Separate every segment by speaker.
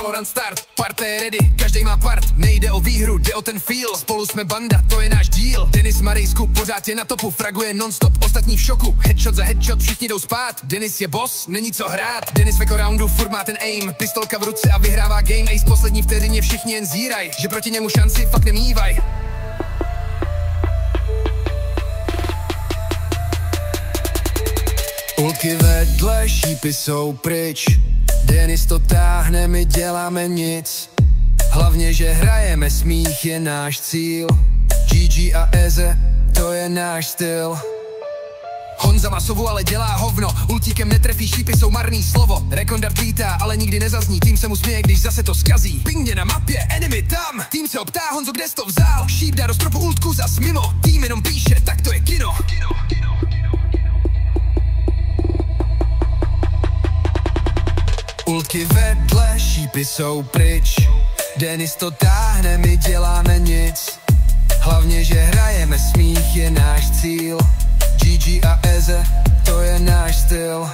Speaker 1: Valorant start, party je ready, každej má part. Nejde o výhru, jde o ten feel. Spolu jsme banda, to je náš díl. Denis Marejsku pořád je na topu, fraguje non-stop, ostatní v šoku. Headshot za headshot, všichni jdou spát. Denis je boss, není co hrát. Denis v roundu furt má ten aim, pistolka v ruce a vyhrává game. Ace poslední vteřině všichni jen zíraj, že proti němu šanci fakt nemývaj. Ulky vedle, šípy jsou pryč. Denis to táhne, my děláme nic. Hlavně, že hrajeme, smích je náš cíl. GG a Eze, to je náš styl. Honza má sovu, ale dělá hovno. Ultíkem netrefí, šípy jsou marný slovo. Rekondar tweetá, ale nikdy nezazní. Tým se mu směje, když zase to zkazí. Pingně na mapě, enemy tam. Tým se optá, Honzo, kde jsi to vzal? Šíp dá do stropu, ultku zas mimo. Tým jenom píše, tak to je kino. Ultky vedle, šípy jsou pryč. Denis to táhne, my děláme nic. Hlavně, že hrajeme, smích je náš cíl. GG a Eze, to je náš styl.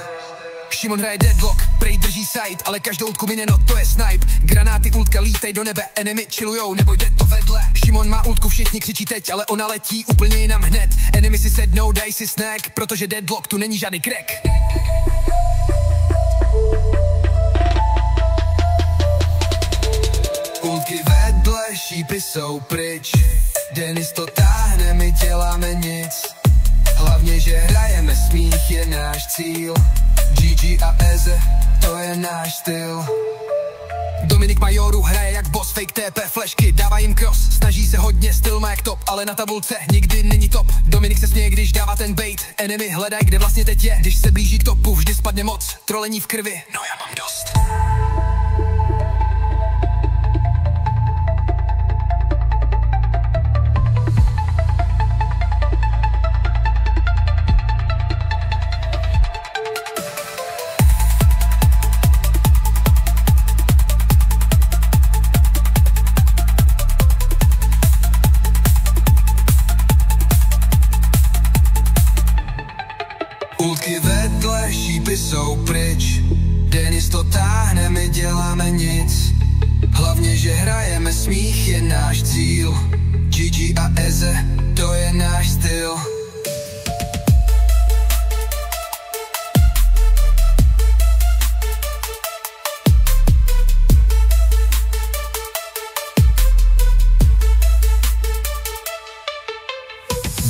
Speaker 1: Šimon hraje deadlock, prej drží side, ale každou ultku mineno, to je snipe. Granáty, ultka lítej do nebe, enemy chillujou, nebo jde to vedle. Šimon má ultku, všichni křičí teď, ale ona letí úplně jinam hned. Enemy si sednou, daj si snack, protože deadlock tu není žádný crack. Ultky vedle, šípy jsou pryč. Denis to táhne, my děláme nic. Hlavně, že hrajeme, smích je náš cíl. GG a Eze, to je náš styl. Dominik Majoru hraje jak boss, fake TP flashky, dává jim cross. Snaží se hodně, styl má jak top, ale na tabulce nikdy není top. Dominik se směje, když dává ten bait. Enemy hledaj, kde vlastně teď je. Když se blíží k topu, vždy spadne moc. Trolení v krvi, no já mám dost. Ultky vedle, šípy jsou pryč. Denis to táhne, my děláme nic. Hlavně, že hrajeme, smích je náš cíl. GG a Eze, to je náš styl.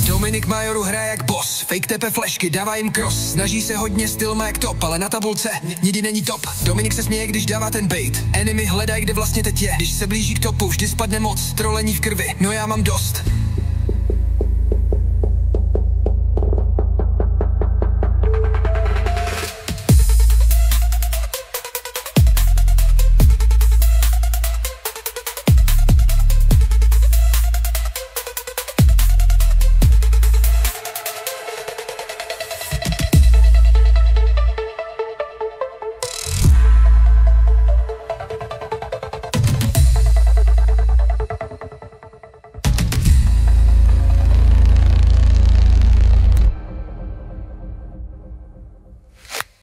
Speaker 1: Dominik Majoru hraje jak boss, fake TP flashky, dává jim cross. Snaží se hodně, styl má jak top, ale na tabulce nikdy není top. Dominik se směje, když dává ten bait. Enemy hledaj, kde vlastně teď je. Když se blíží k topu, vždy spadne moc. Trolení v krvi, no já mám dost.